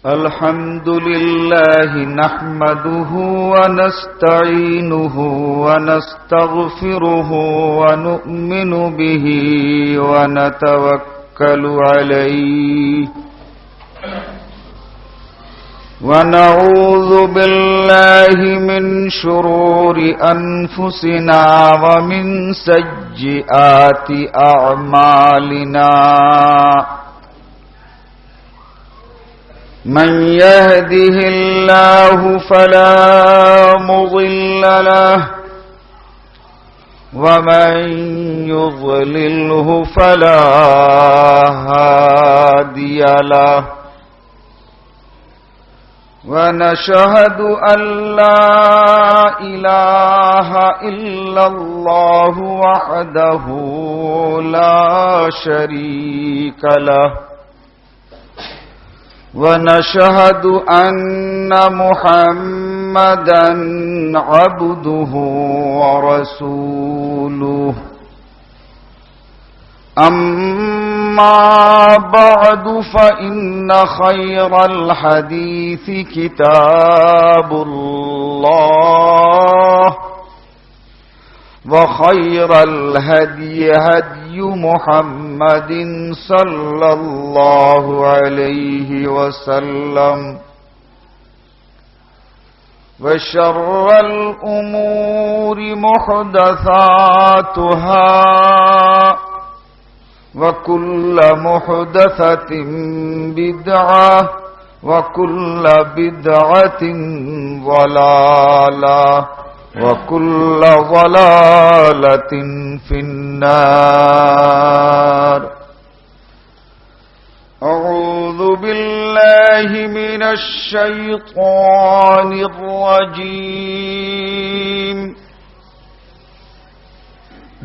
الحمد لله نحمده ونستعينه ونستغفره ونؤمن به ونتوكل عليه ونعوذ بالله من شرور أنفسنا ومن سيئات أعمالنا من يهده الله فلا مضل له ومن يضلله فلا هادي له ونشهد أن لا إله إلا الله وحده لا شريك له ونشهد أن محمدا عبده ورسوله أما بعد فإن خير الحديث كتاب الله وخير الهدي هدي محمد صلى الله عليه وسلم وشر الأمور محدثاتها وكل محدثة بدعة وكل بدعة ضلالة وكل ضلالة في النار. أعوذ بالله من الشيطان الرجيم.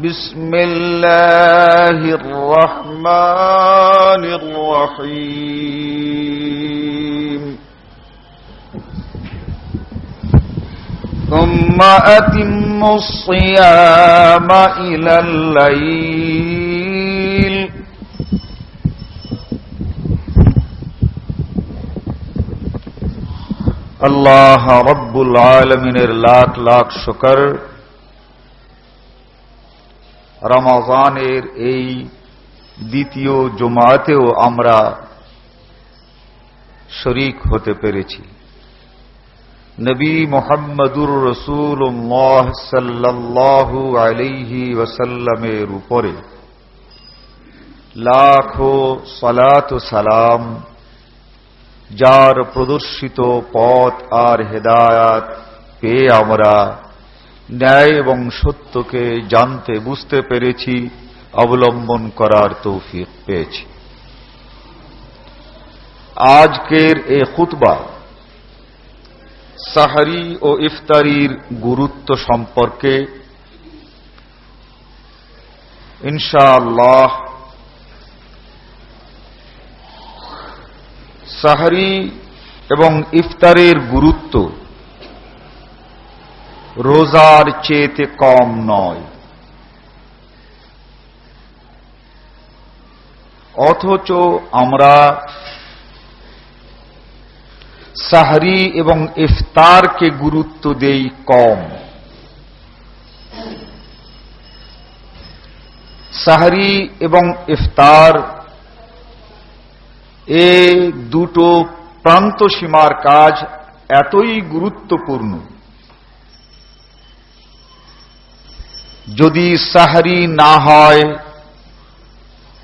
بسم الله الرحمن الرحيم. ثم أتموا الصيام إلى الليل আল্লাহ রব্বুল আলামিনের লাখ লাখ শুকর, রমজানের এই দ্বিতীয় জুমাতেও আমরা শরীক হতে পেরেছি। নবী মুহাম্মদুর রাসূলুল্লাহ সাল্লাল্লাহু আলাইহি ওয়াসাল্লামের উপরে লাখো সালাত ও সালাম, যার প্রদর্শিত পথ আর হেদায়াত পেয়ে আমরা ন্যায় এবং সত্যকে জানতে বুঝতে পেরেছি, অবলম্বন করার তৌফিক পেয়েছি। আজকের এই খুতবা সাহরি ও ইফতারির গুরুত্ব সম্পর্কে ইনশাআল্লাহ। সাহরি এবং ইফতারের গুরুত্ব রোজার চেয়ে কম নয়, অথচ আমরা সাহরি এবং ইফতারকে গুরুত্ব দেই কম। সাহরি এবং ইফতার এই দুটো প্রান্ত সীমার কাজ এতই গুরুত্বপূর্ণ, যদি সাহরি না হয়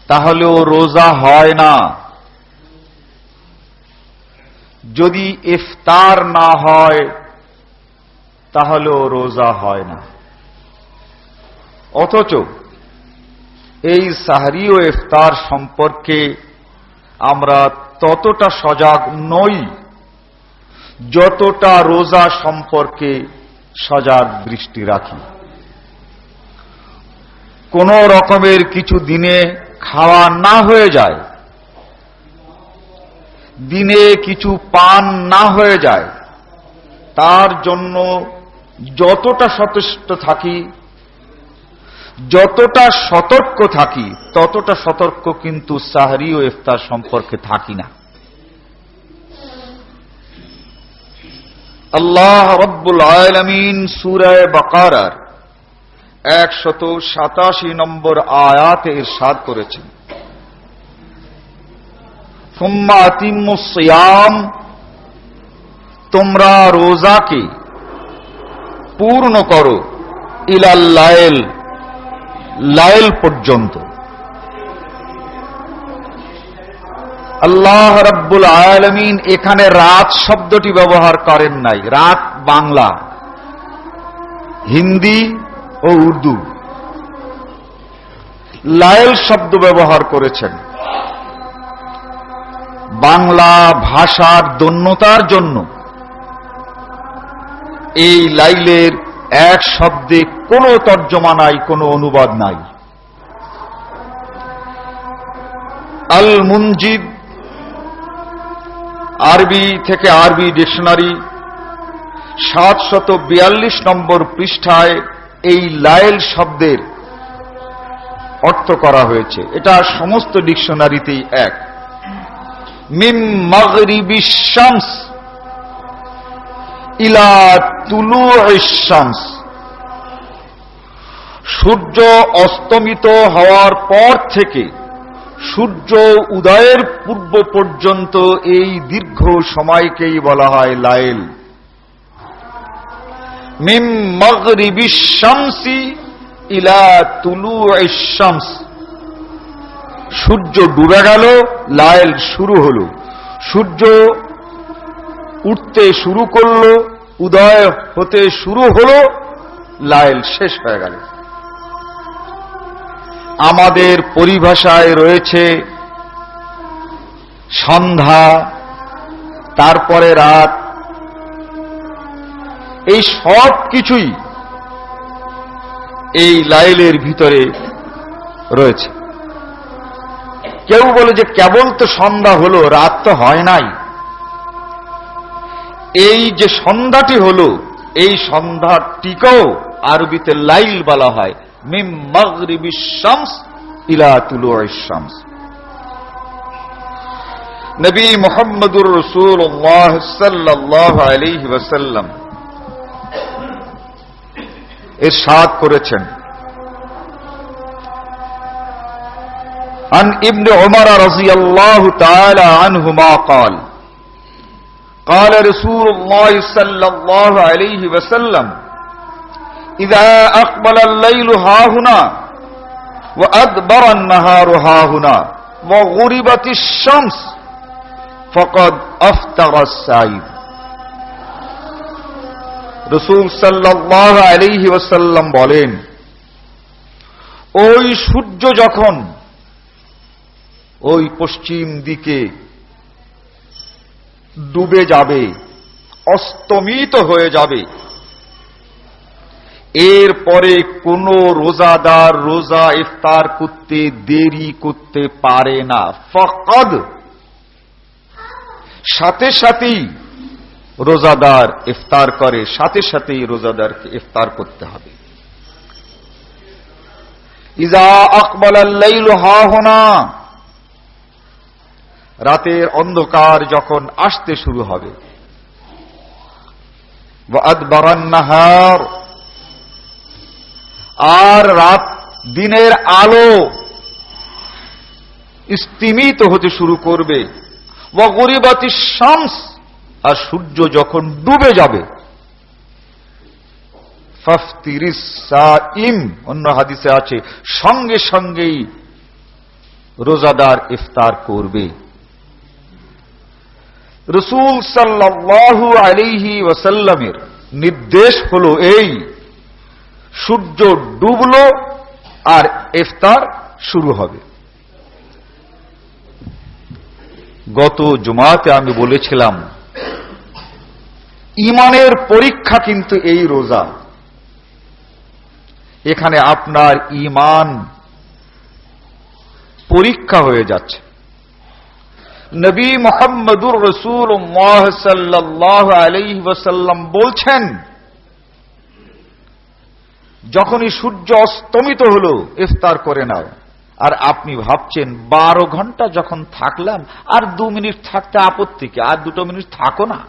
তাহলেও রোজা হয় না, যদি ইফতার না হয় তাহলেও রোজা হয় না। অথচ এই সাহরি ও ইফতার সম্পর্কে আমরা ততটা সজাগ নই যতটা রোজা সম্পর্কে সজাগ দৃষ্টি রাখি। কোন রকমের কিছু দিনে খাওয়া না হয়ে যায়, দিনে কিছু পান না হয়ে যায়, তার জন্য যতটা সচেষ্ট থাকি, যতটা সতর্ক থাকি, ততটা সতর্ক কিন্তু সাহরি ও ইফতার সম্পর্কে থাকি না। আল্লাহ রাব্বুল আলামিন সূরা বাকারার 187 নম্বর আয়াতে ইরশাদ করেছেন, সুম্মা আতিম্মুস সিয়াম, তোমরা রোজাকে পূর্ণ করো, ইলাল লাইল, লাইল পর্যন্ত। আল্লাহ রাব্বুল আলামিন এখানে রাত শব্দটি ব্যবহার করেন নাই। রাত বাংলা, হিন্দি ও উর্দু। লাইল শব্দ ব্যবহার করেছেন বাংলা ভাষার দন্যতার জন্য। এই লাইলের এক শব্দে কোনো তর্জমা নাই, কোনো অনুবাদ নাই। আল মুনজিদ আরবি থেকে আরবি ডিকশনারি 742 নম্বর পৃষ্ঠায় এই লাইল শব্দের অর্থ করা হয়েছে। এটা সমস্ত ডিকশনারিতেই এক। মিম মাগরিবিশ শামস ইলা তুলুইশ শামস, সূর্য অস্তমিত হওয়ার পর থেকে সূর্য উদয়ের পূর্ব পর্যন্ত এই দীর্ঘ সময়কেই বলা হয় লাইল। মিম মাগরিবিশ শামসি ইলা তুলুইশ শামস, সূর্য ডুবে গেল, লাইল শুরু হলো। সূর্য উঠতে শুরু করলো, উদয় হতে শুরু হলো, লাইল শেষ হয়ে গেল। আমাদের পরিভাষায় রয়েছে সন্ধ্যা, তারপরে রাত। এই সব কিছুই এই লাইলের ভিতরে রয়েছে। কেউ বলে যে কেবল তো সন্ধ্যা হলো, রাত তো হয় নাই। এই যে সন্ধ্যাটি হলো, এই সন্ধ্যাটিকেও আরবিতে লাইল বলা হয়। মিম মাগরিবিশ শামস ইলা তুলুইশ শামস। নবী মুহাম্মদুর রাসূলুল্লাহ সাল্লাল্লাহু আলাইহি ওয়াসাল্লাম ইরশাদ করেছেন, عن ابن عمر رضي الله تعالى عنهما قال قال رسول الله صلى الله عليه وسلم إذا أقبل الليل هاهنا وأدبر النهار هاهنا وغربت الشمس فقد أفطر الصائم। রাসূল সাল্লাল্লাহু আলাইহি ওয়াসাল্লাম বলেন, ওই সূর্য যখন ওই পশ্চিম দিকে ডুবে যাবে, অস্তমিত হয়ে যাবে, এরপরে কোন রোজাদার রোজা ইফতার করতে দেরি করতে পারে না। ফাকাদ, সাথে সাথেই রোজাদার ইফতার করে, সাথে সাথেই রোজাদারকে ইফতার করতে হবে। ইজা আকবালাল লাইলু হাহুনা, রাতের অন্ধকার যখন আসতে শুরু হবে, ওয়া আদবারান নাহার, আর রাত দিনের আলো স্তিমিত হতে শুরু করবে, ওয়া গুরিবাতিশ শামস, আর সূর্য যখন ডুবে যাবে, ফাফতিরিস সাইম, অন্য হাদিসে আছে সঙ্গে সঙ্গেই রোজাদার ইফতার করবে। রাসূল সাল্লাল্লাহু আলাইহি ওয়াসাল্লামের নির্দেশ হলো এই, সূর্য ডুবলো আর ইফতার শুরু হবে। গত জুমাতে আমি বলেছিলাম, ঈমানের পরীক্ষা কিন্তু এই রোজা। এখানে আপনার ঈমান পরীক্ষা হয়ে যাচ্ছে। নবী মুহাম্মদুর রাসূলুল্লাহ সাল্লাল্লাহু আলাইহি ওয়াসাল্লাম বলছেন, যখনই সূর্য অস্তমিত হলো ইফতার করে নাও। আর আপনি ভাবছেন 12 ঘন্টা যখন থাকলাম, আর 2 মিনিট থাকতে আপত্তি কি, আর 2 মিনিট থাকো না।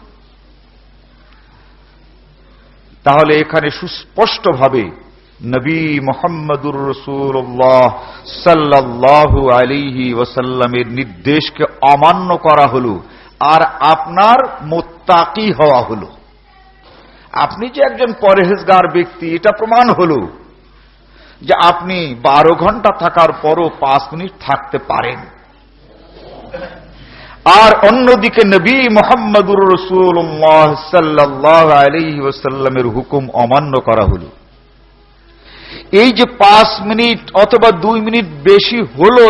তাহলে এখানে সুস্পষ্টভাবে নবী মুহাম্মদুর রাসূলুল্লাহ সাল্লাল্লাহু আলাইহি ওয়াসাল্লামের নির্দেশকে অমান্য করা হলো, আর আপনার মুত্তাকি হওয়া হলো। আপনি যে একজন পরহেজগার ব্যক্তি এটা প্রমাণ হলো যে আপনি 12 ঘন্টা থাকার পরও 5 মিনিট থাকতে পারেন। আর অন্যদিকে নবী মুহাম্মদুর রাসূলুল্লাহ সাল্লাল্লাহু আলাইহি ওয়াসাল্লামের হুকুম অমান্য করা হলো। এই যে 5 মিনিট অথবা 2 মিনিট বেশি হলো,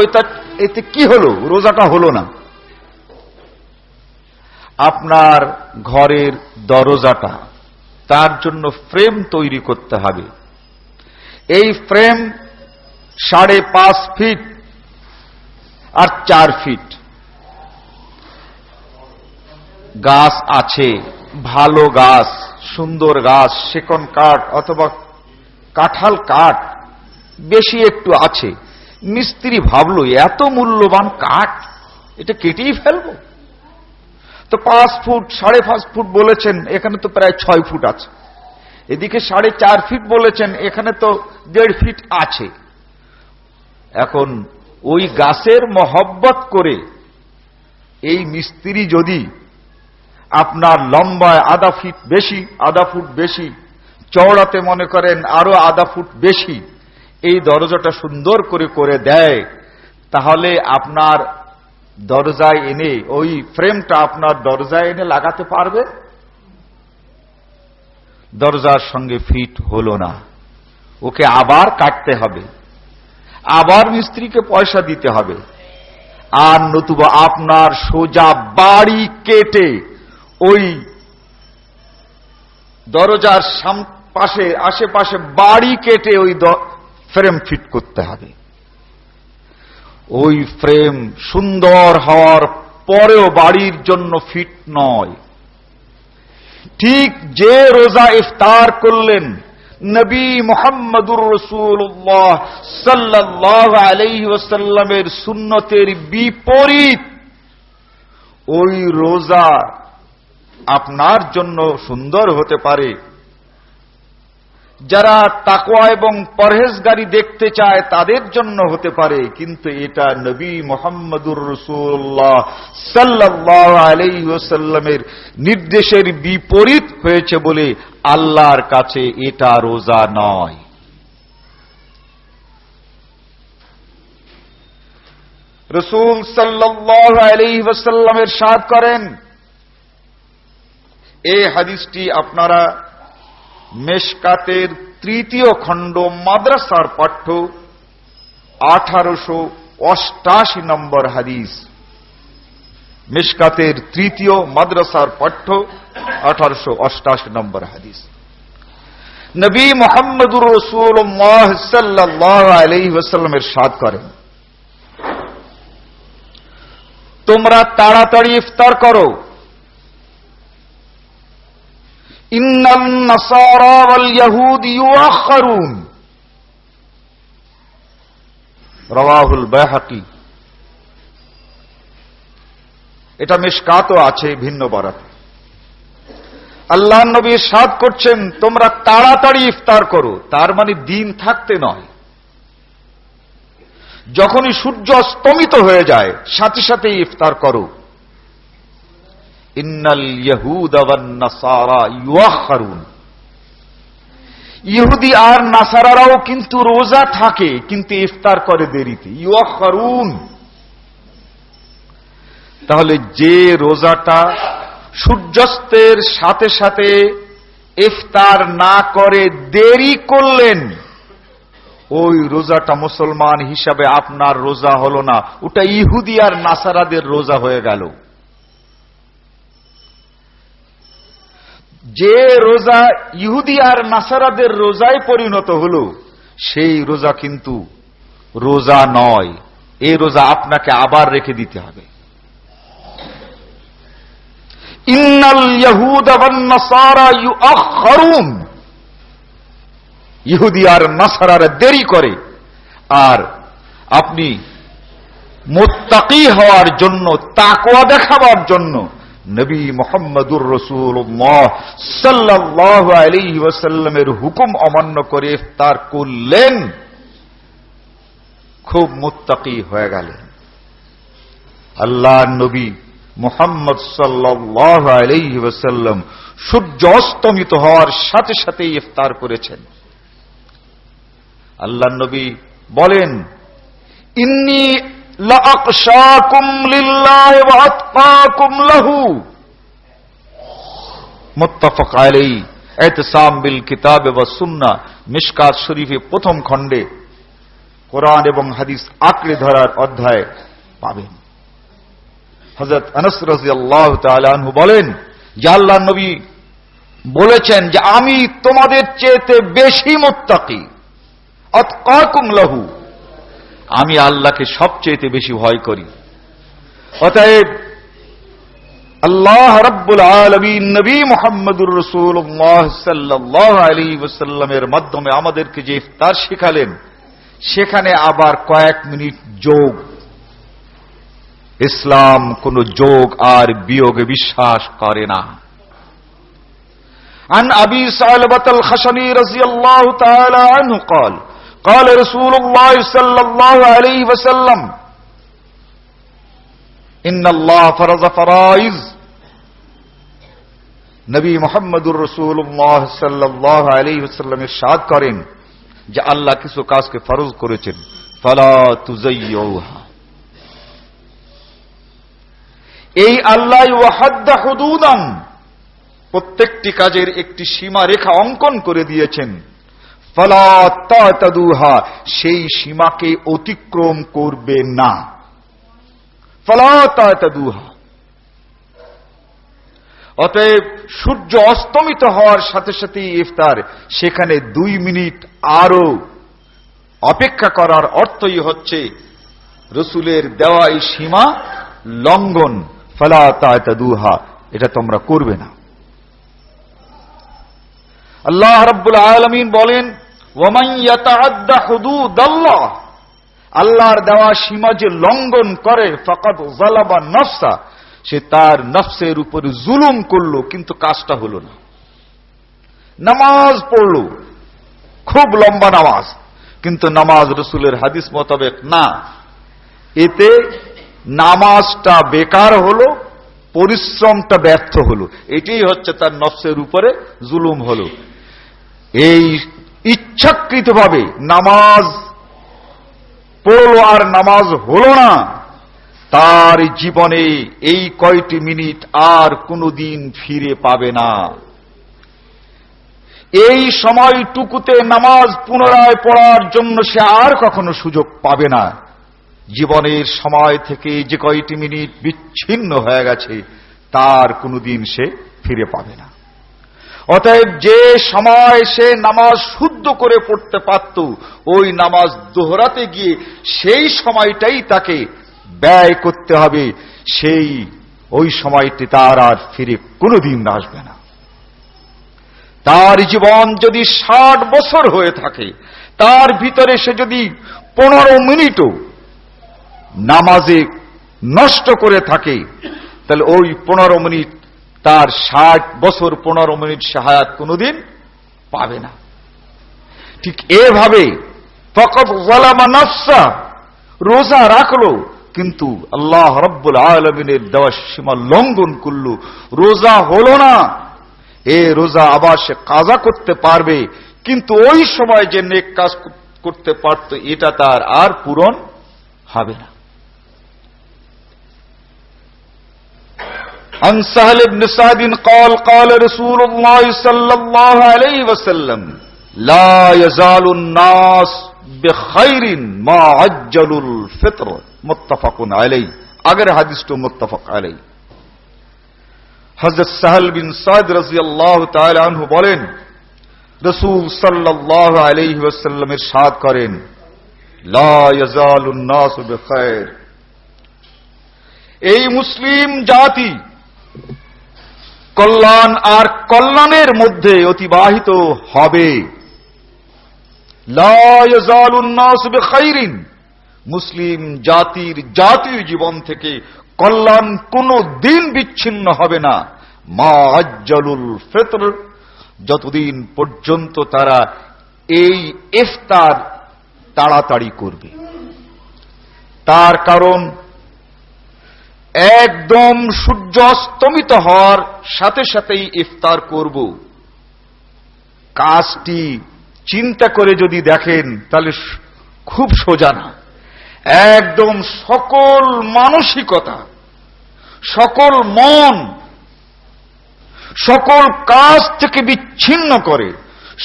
এতে কি হলো? রোজাটা হলো না। আপনার ঘরের দরজাটা, তার জন্য ফ্রেম তৈরি করতে হবে। এই ফ্রেম 5.5 ফিট আর 4 ফিট। গাছ আছে, ভালো গাছ, সুন্দর গাছ, সেকন কাঠ অথবা কাঁঠাল কাঠ বেশি একটু আছে। মিস্ত্রি ভাবলো এত মূল্যবান কাঠ, এটা কেটেই ফেলবো। তো 5 ফুট 5.5 ফুট বলেছেন, এখানে তো প্রায় 6 ফুট আছে। এদিকে 4.5 ফিট বলেছেন, এখানে তো 1.5 ফিট আছে। এখন ওই গাছের মহব্বত করে এই মিস্ত্রি যদি আপনার লম্বায় আধা ফুট বেশি, চওড়াতে মনে করেন আরো আধা ফুট বেশি, এই দরজাটা সুন্দর করে দেয়, তাহলে আপনার দরজায় এনে ওই ফ্রেমটা আপনার দরজায় এনে লাগাতে পারবে? দরজার সঙ্গে ফিট হলো না, ওকে আবার কাটতে হবে, আবার মিস্ত্রিকে পয়সা দিতে হবে। আর নতুবা আপনার সোজা বাড়ি কেটে ওই দরজার আশেপাশে বাড়ি কেটে ওই ফ্রেম ফিট করতে হবে। ওই ফ্রেম সুন্দর হওয়ার পরেও বাড়ির জন্য ফিট নয়। ঠিক যে রোজা ইফতার করলেন নবী মুহাম্মদুর রাসূলুল্লাহ সাল্লাল্লাহু আলাইহি ওয়াসাল্লামের সুন্নতের বিপরীত, ওই রোজা আপনার জন্য সুন্দর হতে পারে। যারা তাকওয়া এবং পরহেজগারি দেখতে চায় তাদের জন্য হতে পারে, কিন্তু এটা নবী মুহাম্মদুর রাসূলুল্লাহ সাল্লাল্লাহু আলাইহি ওয়াসাল্লামের নির্দেশের বিপরীত হয়েছে বলে আল্লাহর কাছে এটা রোজা নয়। রাসূল সাল্লাল্লাহু আলাইহি ওয়াসাল্লাম ইরশাদ করেন, এই হাদিসটি আপনারা মেশকাতের 3য় খণ্ড মাদ্রাসার পাঠ্য 1888 নম্বর হাদিস। মেশকাতের 3য় মাদ্রাসার পাঠ্য 1888 নম্বর হাদিস। নবী মুহাম্মদুর রাসূলুল্লাহ সাল্লাল্লাহু আলাইহি ওয়াসাল্লাম ইরশাদ করেন, তোমরা তাড়াতাড়ি ইফতার করো। ইন্নান নাসারা ওয়াল ইয়াহুদ ইউআখিরুন, রাওয়াহুল বাইহাকি। এটা মিশকাতও আছে ভিন্ন বরাতে। আল্লাহর নবী ইরশাদ করছেন, তোমরা তাড়াতাড়ি ইফতার করো। তার মানে দিন থাকতে নয়, যখনই সূর্য অস্তমিত হয়ে যায় সাথে সাথে ইফতার করো। ইন্নাল ইয়াহুদা ওয়ান নাসারা ইউআখিরুন, ইহুদি আর নাসারারাও কিন্তু রোজা থাকে, কিন্তু ইফতার করে দেরিতে। ইউআখিরুন, তাহলে যে রোজাটা সূর্যাস্তের সাথে সাথে ইফতার না করে দেরি করলেন, ওই রোজাটা মুসলমান হিসাবে আপনার রোজা হলো না, ওটা ইহুদি আর নাসারাদের রোজা হয়ে গেল। যে রোজা ইহুদি আর নাসারাদের রোজায় পরিণত হলো, সেই রোজা কিন্তু রোজা নয়। এই রোজা আপনাকে আবার রেখে দিতে হবে। ইন্নাল ইয়াহুদা ওয়ান নাসারা ইউআখিরুন, ইহুদি আর নাসারারা দেরি করে। আর আপনি মুত্তাকি হওয়ার জন্য, তাকওয়া দেখাবার জন্য নবী মুহাম্মদুর রাসূলুল্লাহ সাল্লাল্লাহু আলাইহি ওয়াসাল্লামের হুকুম অমান্য করে ইফতার করলেন, খুব মুত্তাকি হয়ে গেলেন। আল্লাহর নবী মুহাম্মদ সাল্লাল্লাহু আলাইহি ওয়াসাল্লাম সূর্য অস্তমিত হওয়ার সাথে সাথে ইফতার করেছেন। আল্লাহর নবী বলেন, ইন্নী লাআকশাকুম লিল্লাহি ওয়া আতকাকুম লাহু। মুত্তাফাক আলাইহি, ইতিসাম বিল কিতাব ওয়া সুন্নাহ, মিশকাত শরীফে প্রথম খণ্ডে কোরআন এবং হাদিস আঁকড়ে ধরার অধ্যায় পাবেন। হযরত আনাস রাদিয়াল্লাহু তাআলা আনহু বলেন যে আল্লাহর নবী বলেছেন যে আমি তোমাদের চেয়ে বেশি মুত্তাকি, আতকাকুম লাহু, আমি আল্লাহকে সবচেয়ে বেশি ভয় করি। অতএব আল্লাহ রাব্বুল আলামিন নবী মুহাম্মদুর রাসূলুল্লাহ সাল্লাল্লাহু আলাইহি ওয়াসাল্লামের মাধ্যমে আমাদেরকে যে ইফতার শিখালেন, সেখানে আবার কয়েক মিনিট যোগ। ইসলাম কোন যোগ আর বিয়োগে বিশ্বাস করে না। عن أبي ثعلبة الخشني رضي الله تعالى عنه قال قال رسول الله صلى الله عليه وسلم إن الله فرض فرائض। নবী মুহাম্মদুর রাসূলুল্লাহ সাল্লাল্লাহু আলাইহি ওয়াসাল্লাম ইরশাদ করেন যে আল্লাহ কিছু কাজকে ফরজ করেছেন, ফালা তুযায়্যুহা। এই আল্লাহ ওয়াহাদ্দা হুদুদান, প্রত্যেকটি কাজের একটি সীমা রেখা অঙ্কন করে দিয়েছেন। ফালা তাতাদুহা, সেই সীমাকে অতিক্রম করবে না। ফালা তাতাদুহা। অতএব সূর্য অস্তমিত হওয়ার সাথে সাথে ইফতার, সেখানে 2 মিনিট আরো অপেক্ষা করার অর্থই হচ্ছে রাসূলের দেওয়া এই সীমা লঙ্ঘন। ফালা তাতাদুহা, এটা তোমরা করবে না। আল্লাহ রাব্বুল আলামিন বলেন, ওয়ামান ইয়াতাআদ্দা হুদুদাল্লাহ, আল্লাহর দেওয়া সীমা যে লঙ্ঘন করে, ফাকাদ যালাবা নাফসা, সে তার নফসের উপরে জুলুম করলো, কিন্তু কাজটা হলো না। নামাজ পড়লো, খুব লম্বা নামাজ, কিন্তু নামাজ রাসূলের হাদিস মোতাবেক না, এতে নামাজটা বেকার হলো, পরিশ্রমটা ব্যর্থ হলো। এটাই হচ্ছে তার নফসের উপরে জুলুম হলো। এই ইচ্ছাকৃতভাবে নামাজ পড়লো আর নামাজ হলো না, তার জীবনে এই কয়টি মিনিট আর কোনদিন ফিরে পাবে না। এই সময়টুকুতে নামাজ পুনরায় পড়ার জন্য সে আর কখনো সুযোগ পাবে না। জীবনের সময় থেকে যে কয়টি মিনিট বিচ্ছিন্ন হয়ে গেছে, তার কোনদিন সে ফিরে পাবে না। অতএব যে সময় সে নামাজ শুদ্ধ করে পড়তে পারত, ওই নামাজ দোহরাতে গিয়ে সেই সময়টাই তাকে ব্যয় করতে হবে। ওই সময়টি তার আর ফিরে কোনদিন আসবে না। তার জীবন যদি 60 বছর হয়ে থাকে, তার ভিতরে সে যদি 15 মিনিটও নামাজে নষ্ট করে থাকে, তাহলে ওই 15 মিনিট তার 60 বছর 15 মিনিট হায়াত কোনদিন পাবে না। ঠিক এভাবে ফাকাদ যালামা নাফসা, রোজা রাখলো কিন্তু আল্লাহ রাব্বুল আলামিনের দেওয়া সীমা লঙ্ঘন করল, রোজা হলো না। রোজা আবার সে কাজা করতে পারবে, কিন্তু ওই সময় যে নেক কাজ করতে পারত, এটা তার আর পূরণ হবে না। عن سهل بن سعد قال قال رسول الله صلى الله عليه وسلم لا يزال الناس بخير ما عجلوا الفطر متفق عليه। আগের হাদিসটা মুত্তাফাক আলাইহি। হযরত সাহল বিন সাদ রাদিয়াল্লাহু তাআলা আনহু বলেন, রাসূল সাল্লাল্লাহু আলাইহি ওয়াসাল্লাম ইরশাদ করেন, লা ইয়াজালুন নাসু বিখাইর, এই মুসলিম জাতি কল্যাণ আর কল্যাণের মধ্যে অতিবাহিত হবে। লা ইয়াজালুন নাসু বিখাইরিন, মুসলিম জাতির জাতীয় জীবন থেকে কল্যাণ কোনো দিন বিচ্ছিন্ন হবে না মা আজ্জালুল ফিতর, যতদিন পর্যন্ত তারা এই ইফতার তাড়াতাড়ি করবে। তার কারণ একদম সূর্য অস্তমিত হওয়ার সাথে সাথেই ইফতার করব, কাজটি চিন্তা করে যদি দেখেন তাহলে খুব সোজা না। একদম সকল মানসিকতা, সকল মন, সকল কাজ থেকে বিচ্ছিন্ন করে,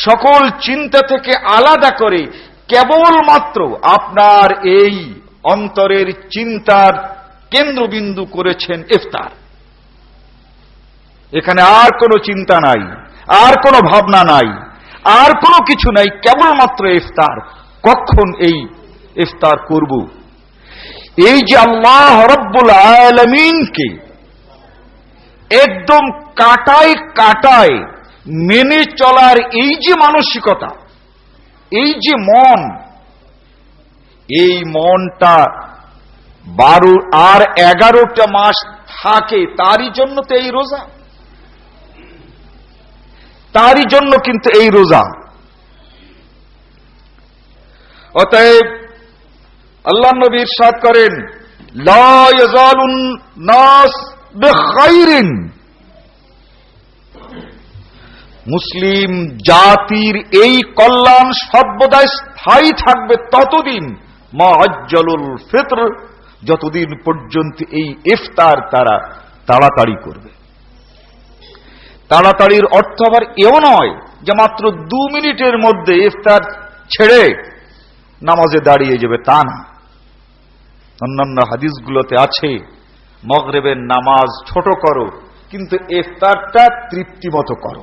সকল চিন্তা থেকে আলাদা করে কেবলমাত্র আপনার এই অন্তরের চিন্তার কেন্দ্রবিন্দু করেছেন ইফতার। এখানে আর কোনো চিন্তা নাই, আর কোনো ভাবনা নাই, আর কোনো কিছু নাই, কেবলমাত্র ইফতার। কখন এই ইফতার করব? এই যে আল্লাহ রাব্বুল আলামিনকে একদম কাটায় কাটায় মেনে চলার এই যে মানসিকতা, এই যে মন, এই মনটা 12 আর 11টা মাস থাকে, তারই জন্য তো এই রোজা, তারই জন্য কিন্তু এই রোজা। অতএব আল্লাহ নবী ইরশাদ করেন, লা ইয়াজালুন নাস বিখাইরিন, মুসলিম জাতির এই কল্যাণ সর্বদা স্থায়ী থাকবে ততদিন মা আজ্জালুল ফিতর, যতদিন পর্যন্ত এই ইফতার তারা তাড়াতাড়ি করবে। তাড়াতাড়ির অর্থ আবার এও নয় যে মাত্র 2 মিনিটের মধ্যে ইফতার ছেড়ে নামাজে দাঁড়িয়ে যাবে, তা না। অন্যান্য হাদিসগুলোতে আছে মাগরিবের নামাজ ছোট করো, কিন্তু ইফতারটা তৃপ্তিমতো করো।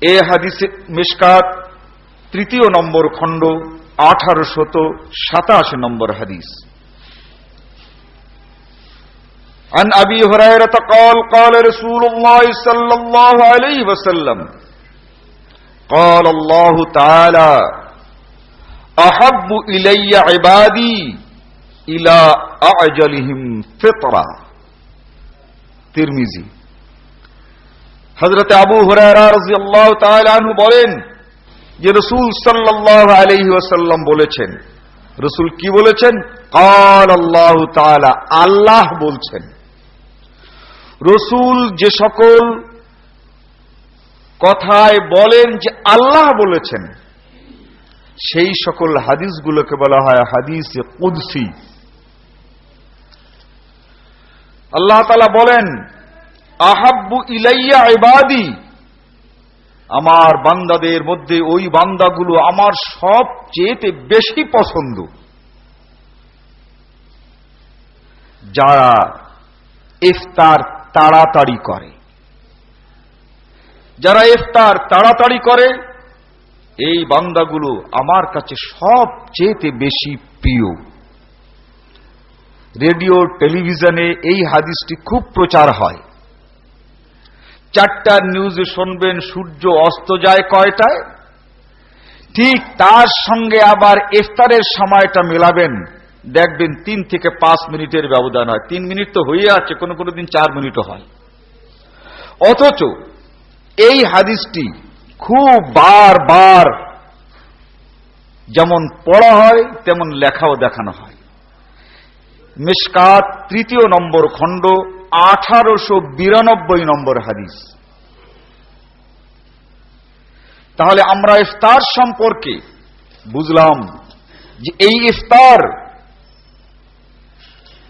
এ হাদিসে মিশকাত 3 নম্বর খণ্ড 1887 নম্বর হাদিস। عن أبي هريرة قال قال رسول الله صلى الله عليه وسلم قال الله تعالى أحب إلي عبادي إلى أعجلهم فطرا। তিরমিজি। হযরত আবু হুরায়রা রাদিয়াল্লাহু তাআলা আনহু বলেন যে রাসূল সাল্লাল্লাহু আলাইহি ওয়াসাল্লাম বলেছেন। রাসূল কি বলেছেন? قال الله تعالى, আল্লাহ বলছেন। রাসূল যে সকল কথায় বলেন যে আল্লাহ বলেছেন, সেই সকল হাদিসগুলোকে বলা হয় হাদিসে কুদসি। আল্লাহ তাআলা বলেন, আহাব্বু ইলাইয়া ইবাদি, আমার বান্দাদের মধ্যে ওই বান্দাগুলো আমার সবচেয়ে বেশি পছন্দ যারা ইফতার তাড়াতাড়ি করে। যারা ইফতার তাড়াতাড়ি করে এই বান্দাগুলো আমার কাছে সবচেয়ে বেশি প্রিয়। রেডিও টেলিভিশনে এই হাদিসটি খুব প্রচার হয়। 4টার নিউজে শুনবেন সূর্য অস্ত যায় কয়টায়, ঠিক তার সঙ্গে আবার ইফতারের সময়টা মেলাবেন, দেখবেন 3 থেকে 5 মিনিটের ব্যবধান হয়। 3 মিনিট তো হয়ে আছে, কোনো কোনো দিন 4 মিনিটও হয়। অথচ এই হাদিসটি খুব বারবার যেমন পড়া হয় তেমন লেখাও দেখানো হয়। মিশকাত 3 নম্বর খণ্ড 1892 নম্বর হাদিস। তাহলে আমরা ইফতার সম্পর্কে বুঝলাম যে এই ইফতার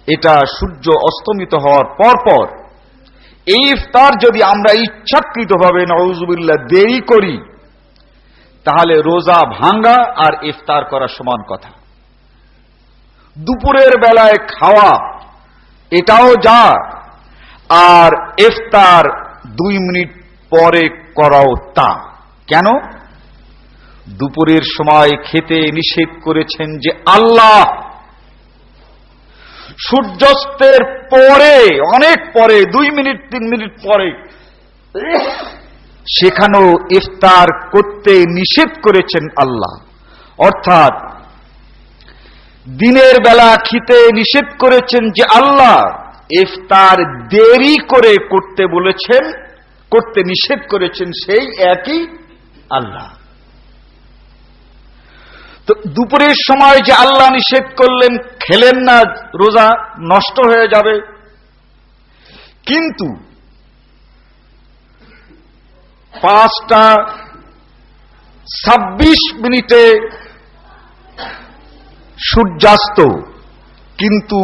এটা সূর্য অস্তমিত হওয়ার পর এই ইফতার যদি আমরা ইচ্ছাকৃতভাবে নাউযুবিল্লাহ দেরি করি, তাহলে রোজা ভাঙ্গা আর ইফতার করা সমান কথা। দুপুরের বেলায় খাওয়া এটাও যা, আর ইফতার 2 মিনিট পরে করাও তা। কেন? দুপুরের সময় খেতে নিষেধ করেছেন যে আল্লাহ। সূর্যাস্তের পরে, অনেক পরে, 2 মিনিট 3 মিনিট পরে সেখানেও ইফতার করতে নিষেধ করেছেন আল্লাহ। অর্থাৎ দিনের বেলা খেতে নিষেধ করেছেন যে আল্লাহ, ইফতার দেরি করে করতে বলেছেন, করতে নিষেধ করেছেন সেই একই আল্লাহ। তো দুপুরের সময় যে আল্লাহ নিষেধ করলেন, খেলেন না, রোজা নষ্ট হয়ে যাবে, কিন্তু 5:26 সূর্যাস্ত, কিন্তু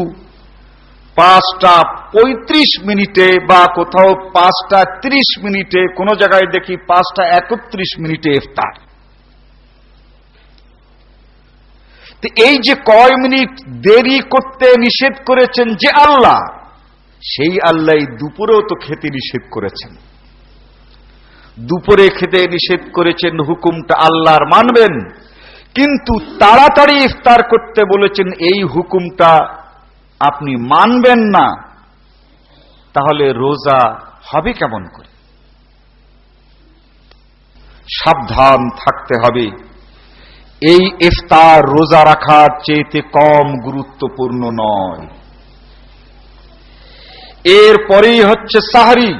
5:35 বা কোথাও 5:30, কোন জায়গায় দেখি 5:31 ইফতার। এই যে কয় মিনিট দেরি করতে নিষেধ করেছেন যে আল্লাহ, সেই আল্লাহ দুপুরেও তো খেতে নিষেধ করেছেন। দুপুরে খেতে নিষেধ করেছেন, হুকুমটা আল্লাহর মানবেন, কিন্তু তাড়াতাড়ি ইফতার করতে বলেছেন, এই হুকুমটা আপনি মানবেন না, তাহলে রোজা হবে কেমন করে? সাবধান থাকতে হবে। এই ইফতার রোজা রাখার চেয়ে কম গুরুত্বপূর্ণ নয়। এরপরেই হচ্ছে সাহরি।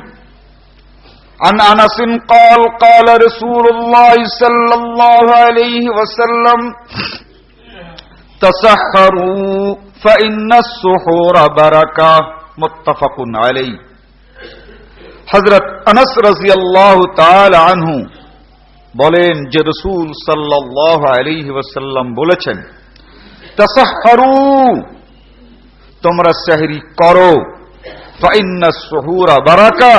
عن أنس قال قال رسول الله صلى الله عليه وسلم تسحروا فإن السحور بركة متفق عليه। হযরত আনাস রাদিয়াল্লাহু তাআলা আনহু বলেন যে রাসূল সাল্লাল্লাহু আলাইহি ওয়াসাল্লাম বলেছেন, তাসাহহারু, তোমরা সেহরি করো, ফাইন্নাস সুহুরা বারাকা,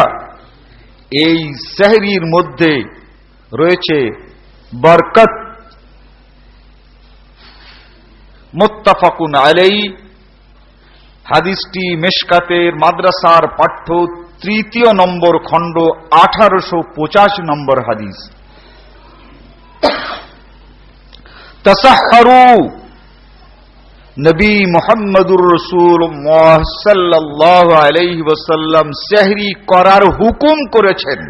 এই সেহরির মধ্যে রয়েছে বরকত। মুত্তাফাকুন আলাইহি। হাদিসটি মিশকাতের মাদ্রাসার পাঠ্য 3 নম্বর খণ্ড 1885 নম্বর হাদিস। তাসাহহারু, নবী মুহাম্মদুর রাসূলুল্লাহ সাল্লাল্লাহু আলাইহি ওয়াসাল্লাম সেহরি করার হুকুম করেছেন।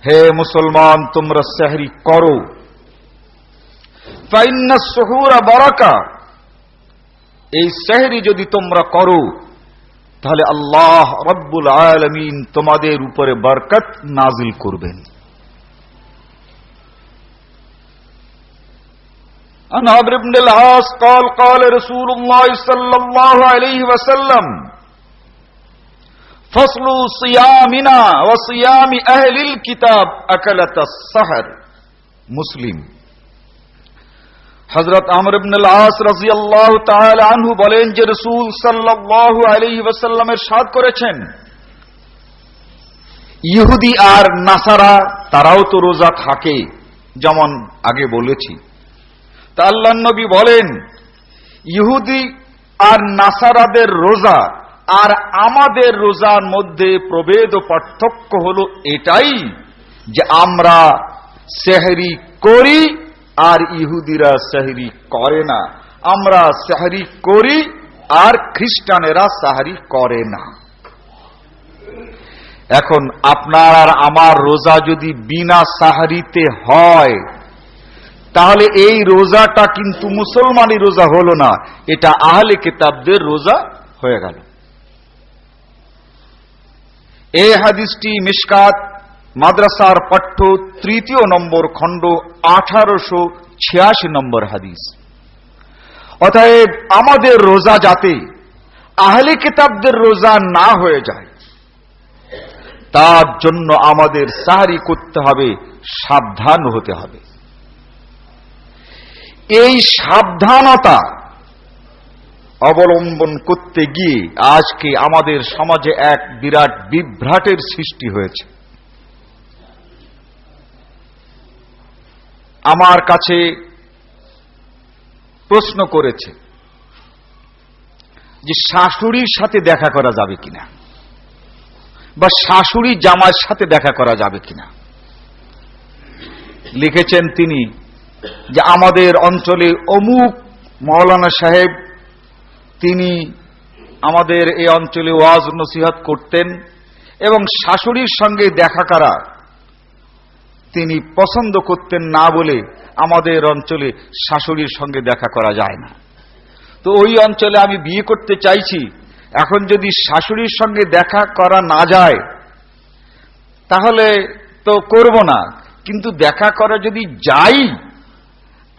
হে মুসলমান, তোমরা সেহরি করো। ফাইন্নাস সুহুরা বারাকা, এই সেহরি যদি তোমরা করো তাহলে আল্লাহ রাব্বুল আলামিন তোমাদের উপরে বরকত নাজিল করবেন। عن عمرو بن العاص قال قال رسول الله صلى الله عليه وسلم فصل صيامنا وصيام أهل الكتاب أكلة السحر মুসলিম। হযরত আমর ইবনে আল আস রাদিয়াল্লাহু তাআলা আনহু বলেন যে রাসূল সাল্লাল্লাহু আলাইহি ওয়াসাল্লাম ইরশাদ করেছেন, ইহুদি আর নাসারা তারাও তো রোজা থাকে, যেমন আগে বলেছি। তা আল্লাহর নবী বলেন, ইহুদি আর নাসারাদের রোজা আর আমাদের রোজার মধ্যে প্রভেদ ও পার্থক্য হলো এটাই যে আমরা সেহরি করি আর ইহুদিরা সেহরি করে না। আমরা সেহরি করি আর খ্রিস্টানেরা সেহরি করে না। এখন আপনার আর আমার রোজা যদি বিনা সাহরিতে হয়, তাহলে এই রোজাটা কিন্তু মুসলমানি রোজা হলো না, এটা আহলে কিতাবদের রোজা হয়ে গেল। এই হাদিসটি মিশকাত মাদ্রাসার পাঠ্য 3 নম্বর খণ্ড 1886 নম্বর হাদিস। অতএব আমাদের রোজা যাতে আহলে কিতাবদের রোজা না হয়ে যায়, তার জন্য আমাদের সাহরি করতে হবে, সাবধান হতে হবে। এই সাবধানতা অবলম্বন করতে গিয়ে আজকে আমাদের সমাজে এক বিরাট বিভ্রাটের সৃষ্টি হয়েছে। আমার কাছে প্রশ্ন করেছে যে শাশুড়ির সাথে দেখা করা যাবে কিনা, বা শাশুড়ি জামাইয়ের সাথে দেখা করা যাবে কিনা। লিখেছেন তিনি যে আমাদের অঞ্চলে অমুক মাওলানা সাহেব, তিনি আমাদের এই অঞ্চলে ওয়াজ নসিহত করতেন এবং শাশুড়ির সঙ্গে দেখা করা তিনি পছন্দ করতেন না বলে আমাদের অঞ্চলে শাশুড়ির সঙ্গে দেখা করা যায় না। তো ওই অঞ্চলে আমি বিয়ে করতে চাইছি, এখন যদি শাশুড়ির সঙ্গে দেখা করা না যায় তাহলে তো করব না, কিন্তু দেখা করা যদি যাই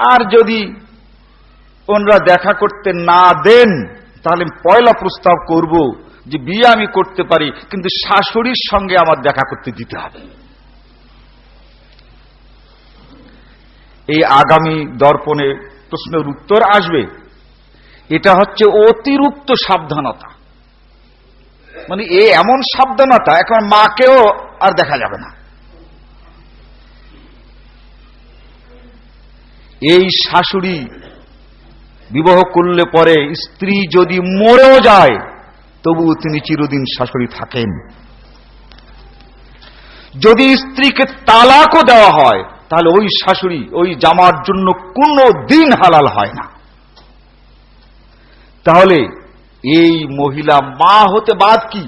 আর যদি ওনারা দেখা করতে না দেন তাহলে পয়লা প্রস্তাব করব যে বিয়ে আমি করতে পারি, কিন্তু শাশুড়ির সঙ্গে আমার দেখা করতে দিতে হবে। এই আগামী দর্পণে প্রশ্নের উত্তর আসবে। এটা হচ্ছে অতিরিক্ত সাবধানতা, মানে এমন সাবধানতা এখন মাকেও আর দেখা যাবে না। এই শাশুড়ি বিবাহ করলে পরে স্ত্রী যদি মরেও যায় তবু তিনি চিরদিন শাশুড়ি থাকেন। যদি স্ত্রীকে তালাকও দেওয়া হয় তাহলে ওই শাশুড়ি ওই জামার জন্য কোনো দিন হালাল হয় না। তাহলে এই মহিলা মা হতে বাদ কি?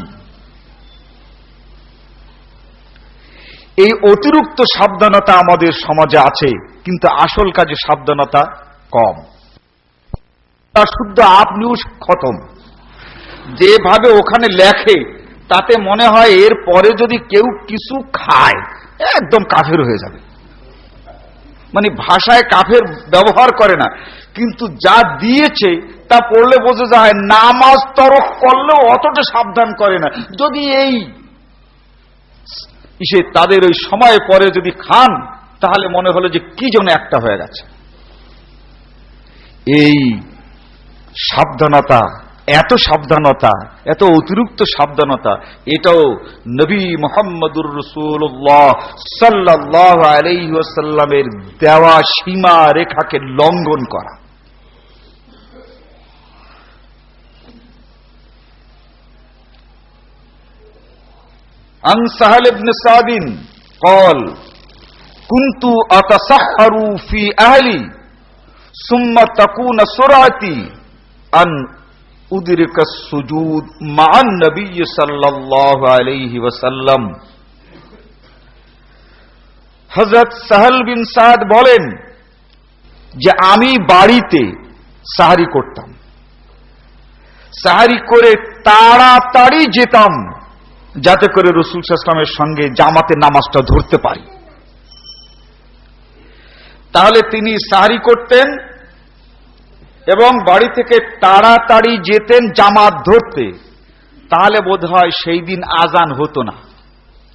এই অতিরিক্ত সাবধানতা আমাদের সমাজে আছে, কিন্তু আসল কাজে সাবধানতা কম। শুদ্ধ আপ নিউজ খতম, যেভাবে ওখানে লেখে তাতে মনে হয় এর পরে যদি কেউ কিছু খায় একদম কাফের হয়ে যাবে। মানে ভাষায় কাফের ব্যবহার করে না, কিন্তু যা দিয়েছে তা পড়লে বোঝা যায় নামাজ তরক করলেও অতটা সাবধান করে না। যদি এই তাদের ওই সময় পরে যদি খান তাহলে মনে হলো যে কি যেন একটা হয়ে গেছে। এই সাবধানতা, এত সাবধানতা, এত অতিরিক্ত সাবধানতা, এটাও নবী মুহাম্মদুর রাসূলুল্লাহ সাল্লাল্লাহু আলাইহি ওয়াসাল্লামের দেওয়া সীমা রেখাকে লঙ্ঘন করা। عن سهل بن سعد قال كنت أتسحر في أهلي ثم تكون سرعتي أن أدرك السجود مع النبي صلى الله عليه وسلم। হযরত সাহল বিন সাদ বলেন যে আমি বাড়িতে সাহারি করতাম, সাহারি করে তাড়াতাড়ি যেতাম যাতে করে রাসূল সাল্লাল্লাহু আলাইহি ওয়াসাল্লামের সঙ্গে জামাতে নামাজটা ধরতে পারি। তাহলে তিনি সাহারি করতেন এবং বাড়ি থেকে তাড়াতাড়ি যেতেন জামাত ধরতে, তাহলে বোধহয় সেই দিন আজান হতো না।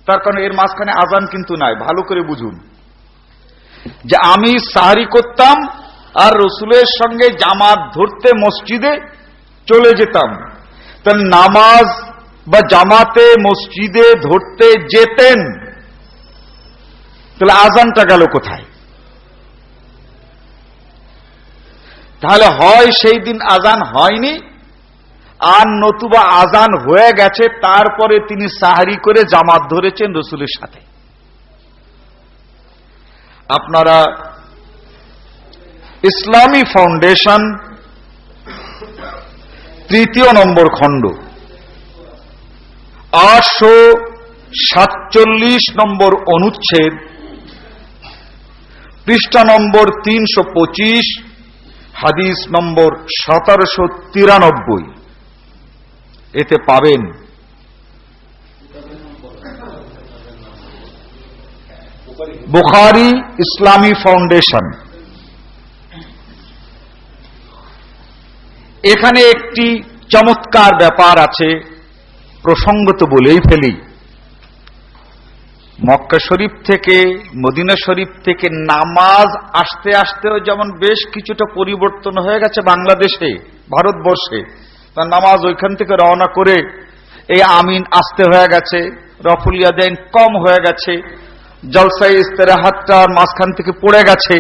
তার কারণ এর মাঝখানে আজান কিন্তু নাই, ভালো করে বুঝুন যে আমি সাহারি করতাম আর রাসূলের সঙ্গে জামাত ধরতে মসজিদে চলে যেতাম। তাহলে নামাজ বা জামাতে মসজিদে ধরতে যেতেন, তাহলে আজানটা গেল কোথায়? তাহলে হয় সেই দিন আজান হয়নি, আর নতুবা আজান হয়ে গেছে, তারপরে তিনি সাহারি করে জামাত ধরেছেন রাসূলের সাথে। আপনারা ইসলামী ফাউন্ডেশন 3 নম্বর খণ্ড 847 নম্বর অনুচ্ছেদ পৃষ্ঠা নম্বর 325 হাদিস নম্বর 1793 এতে পাবেন বুখারী ইসলামী ফাউন্ডেশন। এখানে একটি চমৎকার ব্যাপার আছে, প্রসঙ্গত বলেই ফেলি। মক্কা শরীফ থেকে মদিনা শরীফ থেকে নামাজ আসতে আসতেও যেমন বেশ কিছুটা পরিবর্তন হয়ে গেছে বাংলাদেশে, ভারতবর্ষে। তার নামাজ ওইখান থেকে রওনা করে এই আমিন আসতে হয়ে গেছে, রফুল ইয়াদাইন কম হয়ে গেছে, জলসায়ে ইস্তেরাহাতটা মাঝখান থেকে পড়ে গেছে।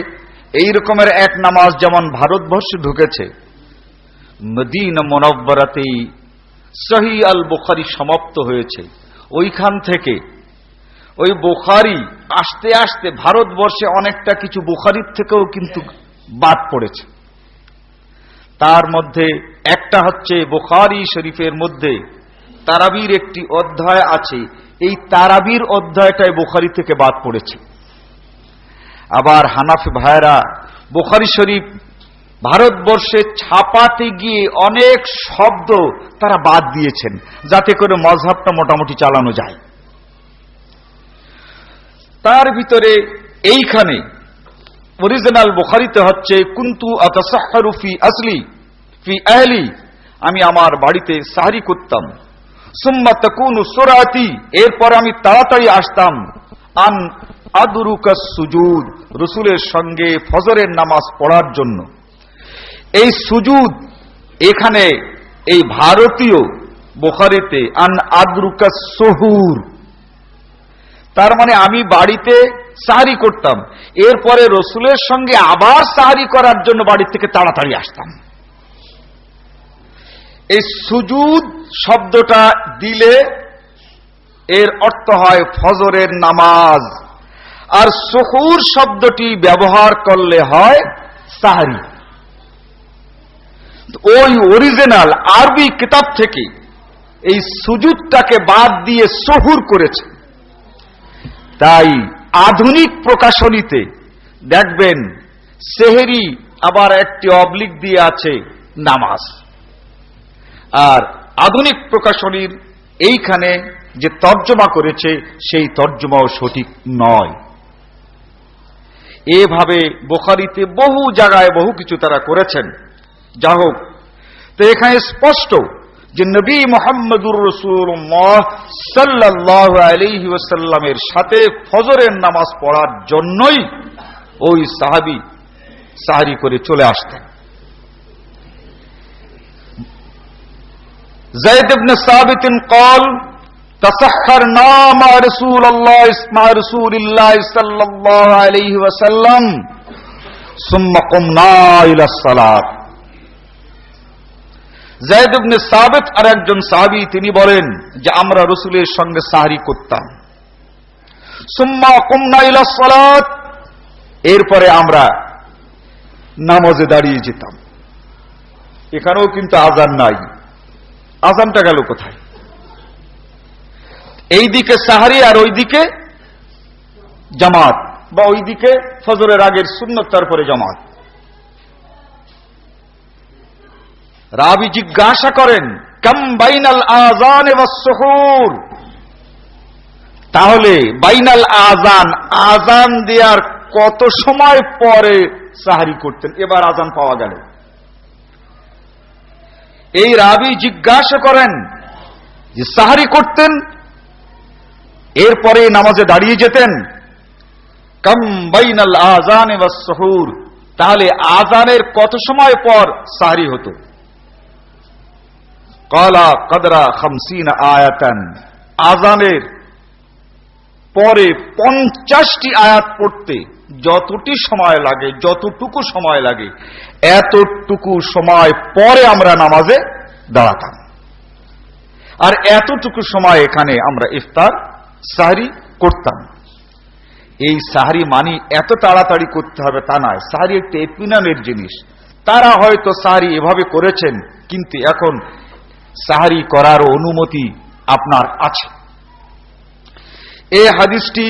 এই রকমের এক নামাজ যেমন ভারতবর্ষে ঢুকেছে, মদিনা মুনাওয়ারাতেই সহিহ আল বুখারী সমাপ্ত হয়েছে। ওইখান থেকে ওই বুখারী আসতে আসতে ভারতবর্ষে অনেকটা কিছু বুখারীর থেকেও কিন্তু বাদ পড়েছে। তার মধ্যে একটা হচ্ছে বুখারী শরীফের মধ্যে তারাবির একটি অধ্যায় আছে, এই তারাবির অধ্যায়টাই বুখারী থেকে বাদ পড়েছে। আবার হানাফি ভাইরা বুখারী শরীফ ভারতবর্ষে ছাপাতে গিয়ে অনেক শব্দ তারা বাদ দিয়েছেন, যাতে করে মযহাবটা মোটামুটি চালানো যায়। তার ভিতরে এইখানে অরিজিনাল বুখারীতে হচ্ছে কুনতু আতাসাহহারু ফি আসলি ফি আহলি, আমি আমার বাড়িতে সাহরি করতাম, সুম্মা তাকুনু সুরাতি, এরপর আমি তাড়াতাড়ি আসতাম, আন আদরুকা সুজুদ, রাসূলের সঙ্গে ফজরের নামাজ পড়ার জন্য। এই সুজুদ এখানে এই ভারতীয় বুখারীতে আন আদরুকা সুহুর, তার মানে আমি বাড়িতে সাহরি করতাম, এরপরে রাসূলের সঙ্গে আবার সাহরি করার জন্য বাড়ি থেকে তাড়াতাড়ি আসতাম। এই সুজুদ শব্দটা দিলে এর অর্থ হয় ফজরের নামাজ, আর সুহুর শব্দটি ব্যবহার করলে হয় সাহরি। ওই অরিজিনাল আরবি কিতাব থেকে এই সুজুদটাকে বাদ দিয়ে সুহুর করেছে। তাই আধুনিক প্রকাশনীতে দেখবেন সেহরি আবার একটি অবলিক দিয়ে আছে নামাজ, আর আধুনিক প্রকাশনীর এইখানে যে তর্জমা করেছে সেই তর্জমাও সঠিক নয়। এভাবে বুখারীতে বহু জায়গায় বহু কিছু তারা করেছেন। যা হোক, তো এখানে স্পষ্ট যে নবী মুহাম্মদুর রাসূলুল্লাহ সাল্লাল্লাহু আলাইহি ওয়াসাল্লামের সাথে ফজরের নামাজ পড়ার জন্যই ওই সাহাবী সাহরি করে চলে আসতেন। যায়েদ ইবনে সাবিত قال تسحرنا مع رسول الله صلى الله عليه وسلم ثم قمنا الى الصلاه। যায়েদ ইবনে সাবিত আর একজন সাহাবী, তিনি বলেন যে আমরা রাসূলের সঙ্গে সাহরি করতাম, সুম্মা কুমনা ইলা সালাত, এরপরে আমরা নামাজে দাঁড়িয়ে যেতাম। এখানেও কিন্তু আযান নাই, আযানটা গেল কোথায়? এইদিকে সাহরি আর ওইদিকে জামাত, বা ওইদিকে ফজরের আগের সুন্নত, তারপরে জামাত। রাবি জিজ্ঞাসা করেন কাম বাইনাল আযান ওয়াস সুহুর, তাহলে বাইনাল আযান, আযান দেওয়ার কত সময় পরে সাহরি করতেন? এবার আযান পাওয়া গেল। এই রাবি জিজ্ঞাসা করেন যে সাহরি করতেন, এরপরে নামাজে দাঁড়িয়ে যেতেন, কাম বাইনাল আযান ওয়াস সুহুর, তাহলে আযানের কত সময় পর সাহরি হতো? কালা কদরা 50 আয়াতান, আযানের পরে 50টি আয়াত পড়তে যতটি সময় লাগে, যতটুকু সময় লাগে, এতটুকু সময় পরে আমরা নামাজে দাঁড়াতাম। আর এতটুকু সময় এখানে আমরা ইফতার সাহরি করতাম। এই সাহরি মানি এত তাড়াতাড়ি করতে হবে তা নয়, সাহরি একটি ইতমিনানের জিনিস। তারা হয়তো সাহরি এভাবে করেছেন, কিন্তু এখন সাহরি করার অনুমতি আপনার আছে। এই হাদিসটি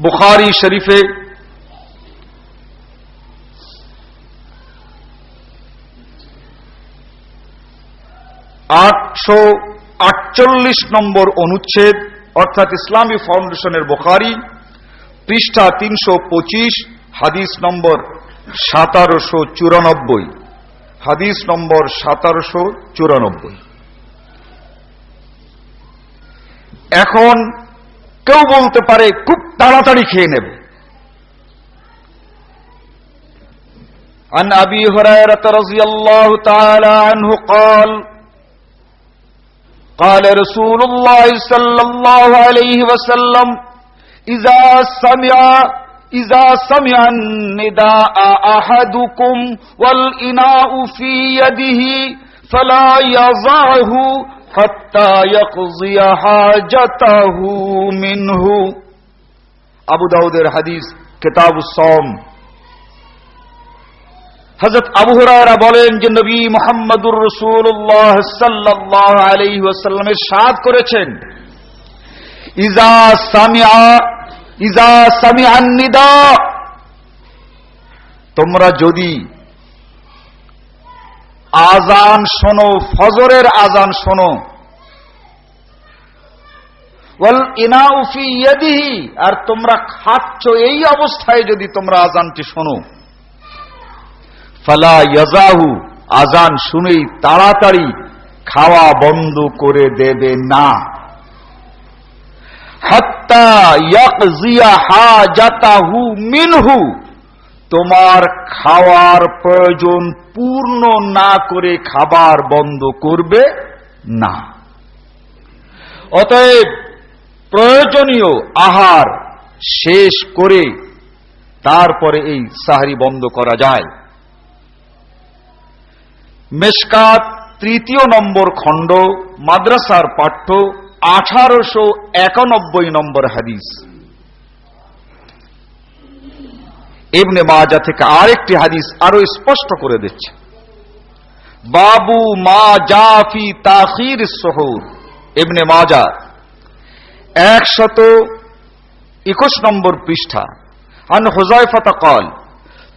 বুখারী শরীফে 848 নম্বর অনুচ্ছেদ, অর্থাৎ ইসলামী ফাউন্ডেশনের বুখারী, পৃষ্ঠা 325, হাদিস নম্বর 1794, হাদিস নম্বর 1794। এখন কেউ বলতে পারে খুব তাড়াতাড়ি খেয়ে নেবে। عن أبي هريرة رضي الله تعالى عنه قال قال رسول الله صلى الله عليه وسلم إذا سمع النداء أحدكم والإناء في يده فلا يضعه حتى يقضي حاجته منه। আবু দাউদের হাদিস, কিতাবুস সাওম। হযরত আবু হুরায়রা বলেন যে নবী মুহাম্মদুর রাসূলুল্লাহ সাল্লাল্লাহু আলাইহি ওয়াসাল্লাম ইরশাদ করেছেন, ইজা সামিআ, ইজা সামিআন নিদা, তোমরা যদি আজান শোনো, ফজরের আজান শোনো, ওয়াল ইনাউ ফি ইয়াদিহি, আর তোমরা খাচ্ছ এই অবস্থায় যদি তোমরা আজানটি শোনো, ফালা ইয়াজাহু, আজান শুনেই তাড়াতাড়ি খাওয়া বন্ধ করে দেবে না, হাত্তা ইয়াকজিয়া হাজাতাহু মিনহু, তোমার খাওয়ার প্রয়োজন পূর্ণ না করে খাবার বন্ধ করবে না। অতএব প্রয়োজনীয় আহার শেষ করে তারপরে এই সাহরি বন্ধ করা যায়। মেশকাত 3 নম্বর খণ্ড, মাদ্রাসার পাঠ্য, 1891 নম্বর হাদিস। ইবনে মাজা থেকে আরেকটি হাদিস আরো স্পষ্ট করে দিচ্ছে। বাবু মা জাফি তাখির সুহুর, ইবনে মাজা 121 নম্বর পৃষ্ঠা। আন হুযায়ফা قال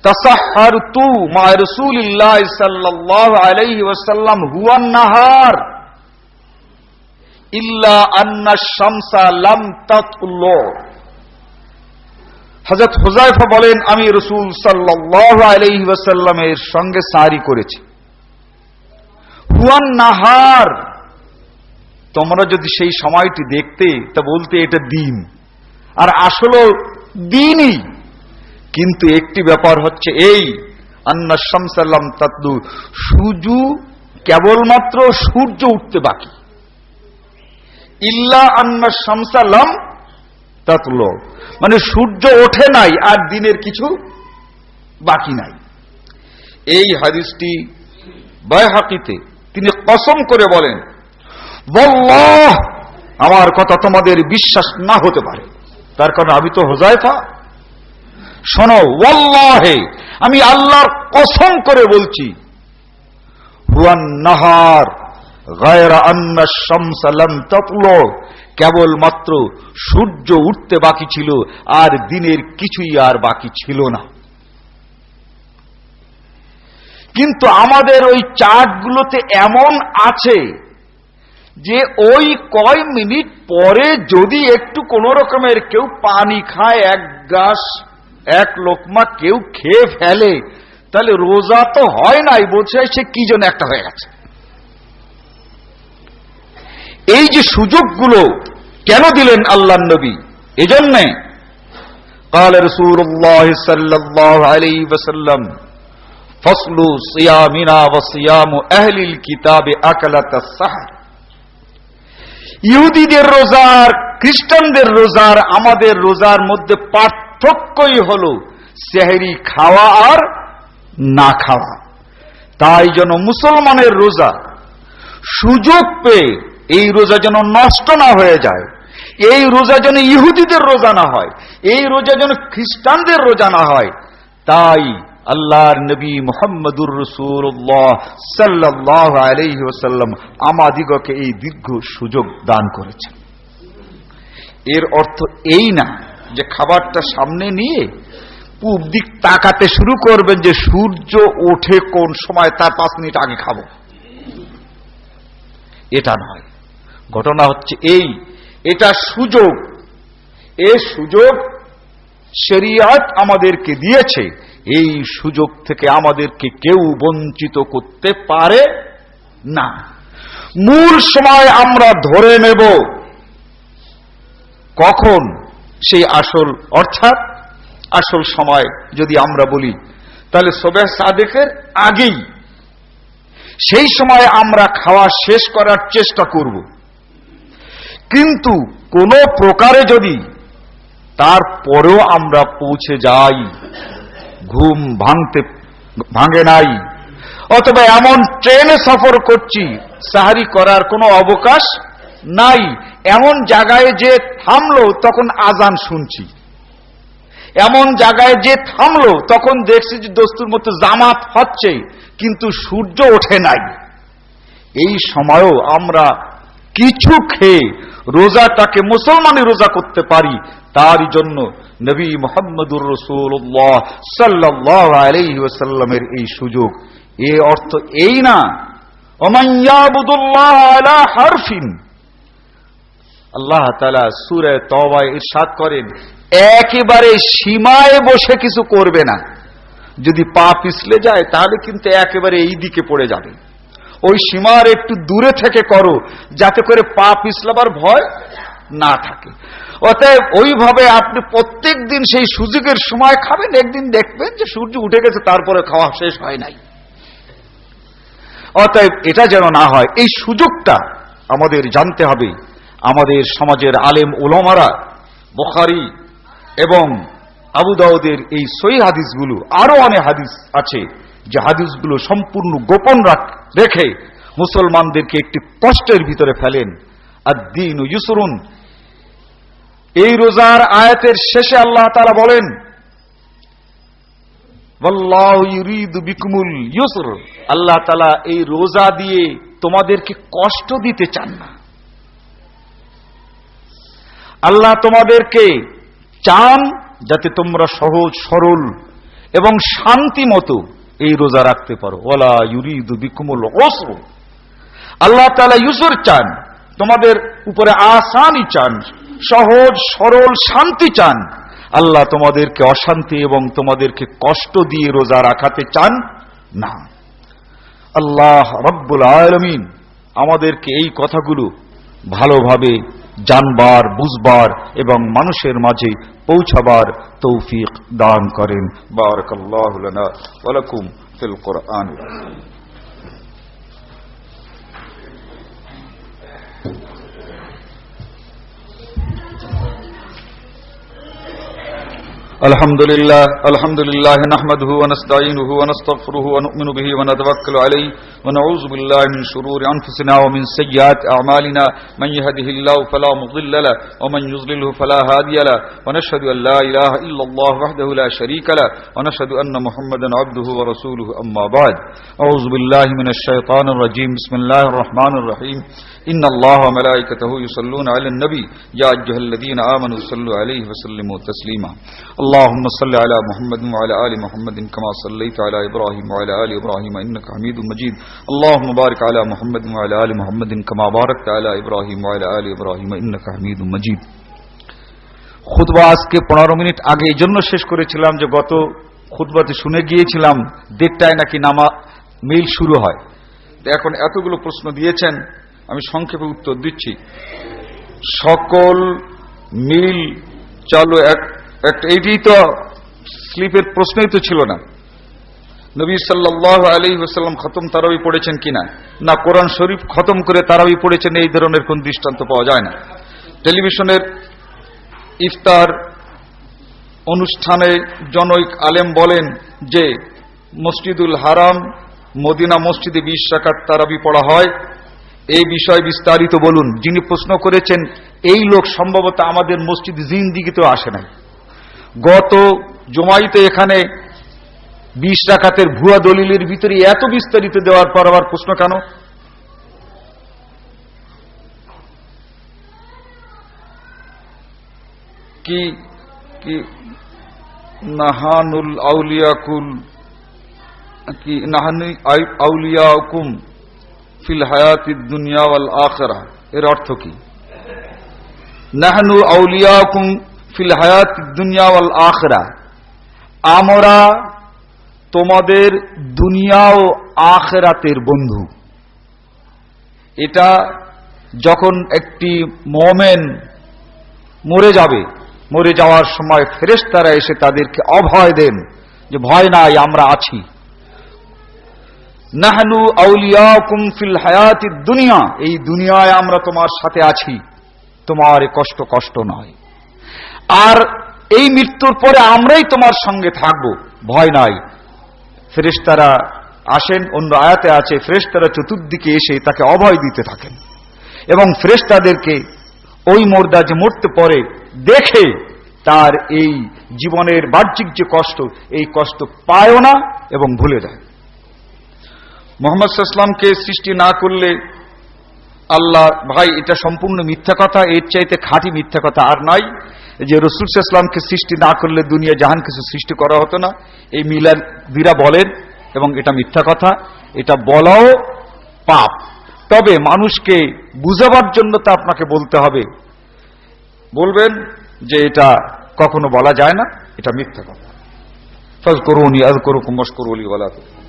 تسحرت مع رسول الله صلى الله عليه وسلم هو النهار إلا أن الشمس لم تطلع। হযরত হুযায়ফা বলেন, আমি রাসূল সাল্লাল্লাহু আলাইহি ওয়াসাল্লামের সঙ্গে সারি করেছি। হুয়ান নাহার, তোমরা যদি সেই সময়টি দেখতে তা বলতে এটা দিন, আর আসলে দিনই। কিন্তু একটি ব্যাপার হচ্ছে এই, আন্না শামসা লাম তাতলু, কেবলমাত্র সূর্য উঠতে বাকি। ইল্লা আন্না শামসা লাম তাতলু, মানে সূর্য ওঠে নাই আর দিনের কিছু বাকি নাই। এই হাদিসটি বাইহাকিতে তিনি কসম করে বলেন, ওয়াল্লাহ, আমার কথা তোমাদের বিশ্বাস না হতে পারে, তার কারণ আমি তো হুযায়ফা। শোনো, ওয়াল্লাহি, আমি আল্লাহর কসম করে বলছি, হুয়ান নাহার গায়রা আন্না শামসা লাম তাতলু, কেবলমাত্র সূর্য উঠতে বাকি ছিল আর দিনের কিছুই আর বাকি ছিল না। কিন্তু আমাদের ওই চার্টগুলোতে এমন আছে যে ওই কয় মিনিট পরে যদি একটু কোন রকমের কেউ পানি খায়, এক গ্লাস, এক লোকমা কেউ খেয়ে ফেলে, তাহলে রোজা তো হয় নাই, বলছে সে কি জন্য একটা হয়ে গেছে। এই যে সুযোগগুলো কেন দিলেন আল্লাহর নবী? এজন্যে قال رسول الله صلى الله عليه وسلم فصل صيامنا وصيام اهل الكتاب اكلة السحر। ইহুদিদের রোজার, খ্রিস্টানদের রোজার, আমাদের রোজার মধ্যে পার্থক্যই হলো সেহরি খাওয়া আর না খাওয়া। তাই যেন মুসলমানের রোজা সুযোগ পেয়ে এই রোজা যেন নষ্ট না হয়ে যায়, এই রোজা যেন ইহুদিদের রোজা না হয়, এই রোজা যেন খ্রিস্টানদের রোজা না হয়, তাই আল্লাহর নবী মুহাম্মদুর রাসূলুল্লাহ সাল্লাল্লাহু আলাইহি ওয়াসাল্লাম আমাদিগকে এই দীর্ঘ সুযোগ দান করেছেন। এর অর্থ এই না যে খাবারটা সামনে নিয়ে পূব দিক তাকাতে শুরু করবেন যে সূর্য ওঠে কোন সময়, তার 5 মিনিট আগে খাবো, এটা নয়। ঘটনা হচ্ছে এই, এটা সুযোগ, এই সুযোগ শরীয়ত আমাদেরকে দিয়েছে, এই সুযোগ থেকে আমাদেরকে কেউ বঞ্চিত করতে পারে না। মূল সময় আমরা ধরে নেব কখন, সেই আসল, অর্থাৎ আসল সময় যদি আমরা বলি তাহলে সুবহ সাদেকের আগেই, সেই সময় আমরা খাওয়া শেষ করার চেষ্টা করব। কিন্তু কোন প্রকারে যদি তারপরেও আমরা পৌঁছে যাই, ঘুম ভাঙে নাই, অথবা এমন ট্রেনে সফর করছি সাহারি করার কোনো অবকাশ নাই, এমন জায়গায় যে থামলো তখন আজান শুনছি, এমন জায়গায় যে থামলো তখন দেখছি যে দস্তুর মতো জামাত হচ্ছে কিন্তু সূর্য ওঠে নাই, এই সময়ও আমরা কিছু খেয়ে রোজাটাকে মুসলমানের রোজা করতে পারি, তারই জন্য নবী মুহাম্মদুর রাসূলুল্লাহ সাল্লাল্লাহু আলাইহি ওয়াসাল্লামের এই সুযোগ। এর অর্থ এই না ওমান ইয়াবুদুল্লাহ আলা হারফিন। আল্লাহ তাআলা সূরা তওবায় ইরশাদ করেন, একেবারে সীমায় বসে কিছু করবে না। যদি পা পিছলে যায় তাহলে কিন্তু একেবারে এই দিকে পড়ে যাবে। ওই সীমার একটু দূরে থেকে করো, যাতে করে পা পিছলাবার ভয় না থাকে। অতএব ওইভাবে আপনি প্রত্যেক দিন সেই সুযোগের সময় খাবেন, একদিন দেখবেন যে সূর্য উঠে গেছে, তারপরে খাওয়া শেষ হয় নাই। অতএব এটা যেন না হয়, এই সুযোগটা আমাদের জানতে হবে। আমাদের সমাজের আলেম উলামারা বুখারী এবং আবু দাউদের এই সহিহ হাদিসগুলো, আরো অনেক হাদিস আছে যে হাদিসগুলো সম্পূর্ণ গোপন রেখে মুসলমানদেরকে একটি কষ্টের ভিতরে ফেলেন। আদ-দীন ইউসরুন, এই রোজার আয়াতের শেষে আল্লাহ তাআলা বলেন, ওয়াল্লাহু ইউরিদু বিকুমুল ইউসর, আল্লাহ তাআলা এই রোজা দিয়ে তোমাদেরকে কষ্ট দিতে চান না। আল্লাহ তোমাদেরকে চান যাতে তোমরা সহজ সরল এবং শান্তি মতো এই রোজা রাখতে পারো। ওয়ালা ইউরিদু বিকুমুল উসর, আল্লাহ তাআলা ইউসর চান, তোমাদের উপরে আসানি চান, সহজ সরল শান্তি চান। আল্লাহ তোমাদেরকে অশান্তি এবং তোমাদেরকে কষ্ট দিয়ে রোজা রাখাতে চান না। আল্লাহ রব্বুল আলামিন আমাদেরকে এই কথাগুলো ভালোভাবে জানবার, বুঝবার এবং মানুষের মাঝে পৌঁছাবার তৌফিক দান করেন। বারাকাল্লাহু লানা ওয়া লাকুম ফিল কুরআন। الحمد لله نحمده ونستعينه ونستغفره ونؤمن به ونتوكل عليه ونعوذ بالله من شرور أنفسنا ومن سيئات أعمالنا من يهده الله فلا مضل له ومن يضلله فلا هادي له ونشهد أن لا إله إلا الله وحده لا شريك له ونشهد أن محمدا عبده ورسوله أما بعد أعوذ بالله من الشيطان الرجيم بسم الله الرحمن الرحيم إن الله وملائكته يصلون على النبي يا أيها الذين آمنوا صلوا عليه وسلموا تسليما اللهم صل على محمد وعلى آل محمد كما صليت على إبراهيم وعلى آل إبراهيم إنك حميد مجيد اللهم بارك على محمد وعلى آل محمد كما باركت على إبراهيم وعلى آل إبراهيم إنك حميد مجيد। খুতবা আজকে 15 মিনিট আগে এই জন্য শেষ করেছিলাম যে গত খুতবাতে শুনে গিয়েছিলাম 1:30টায় নাকি মিল শুরু হয়। এখন এতগুলো প্রশ্ন দিয়েছেন, আমি সংক্ষেপে উত্তর দিচ্ছি। সকল মিল চালু এইটাই তো স্লিপের প্রশ্নই তো ছিল না। নবী সাল্লাল্লাহু আলাইহি ওয়াসাল্লাম খতম তারাবি পড়েছেন কিনা, না কোরআন শরীফ খতম করে তারাবি পড়েছেন, এই ধরনের কোন দৃষ্টান্ত পাওয়া যায় না। টেলিভিশনের ইফতার অনুষ্ঠানে জনৈক আলেম বলেন যে মসজিদুল হারাম মদিনা মসজিদে 20 রাকাত তারাবি পড়া হয়, এই বিষয় বিস্তারিত বলুন। যিনি প্রশ্ন করেছেন এই লোক সম্ভবত আমাদের মসজিদ জিন্দিগিতেও আসে নাই। গত জুমাইতে এখানে 20 রাকাতের ভুয়া দলিলের ভিতরে এত বিস্তারিত দেওয়ার পর আবার প্রশ্ন কেন? কি কি নাহানুল আউলিয়াকুল কি নাহানু আউলিয়াকুম ফিল হায়াতিদ দুনিয়া ওয়াল আখিরাহ, এর অর্থ কি? নাহনু আউলিয়াকুম ফিল হায়াতিদ দুনিয়া ওয়াল আখিরাহ, আমরা তোমাদের দুনিয়া ও আখিরাতের বন্ধু। এটা যখন একটি মুমিন মরে যাবে, মরে যাওয়ার সময় ফেরেশতারা এসে তাদেরকে অভয় দেন যে ভয় নাই, আমরা আছি। নাহনু আউলিয়াকুম ফিল হায়াতিদ দুনিয়া, এই দুনিয়ায় আমরা তোমার সাথে আছি, তোমার কষ্ট নয়। আর এই মৃত্যুর পরে আমরাই তোমার সঙ্গে থাকব, ভয় নাই। ফেরেশতারা আসেন, অন্য আয়াতে আছে ফেরেশতারা চতুর্দিকে এসে তাকে অভয় দিতে থাকেন এবং ফেরেশতাদেরকে ওই মুর্দা যে মরতে পরে দেখে তার এই জীবনের বাহ্যিক যে কষ্ট, এই কষ্ট পায়ও না এবং ভুলে যায়। মুহাম্মদ সাল্লাল্লাহু আলাইহি ওয়াসাল্লামকে সৃষ্টি না করলে আল্লাহ ভাই, এটা সম্পূর্ণ মিথ্যা কথা, এর চাইতে খাঁটি মিথ্যা কথা আর নাই। যে রাসূল সাল্লাল্লাহু আলাইহি ওয়াসাল্লামকে সৃষ্টি না করলে দুনিয়া জাহান কিছু সৃষ্টি করা হতো না, এই মিলাদীরা বলেন, এবং এটা মিথ্যা কথা, এটা বলাও পাপ। তবে মানুষকে বুঝাবার জন্য তা আপনাকে বলতে হবে, বলবেন যে এটা কখনো বলা যায় না, এটা মিথ্যা কথা। ফাযকুরুনি আযকুরুকুম ওয়াশকুরু লি ওয়া লা তাকফুরুন।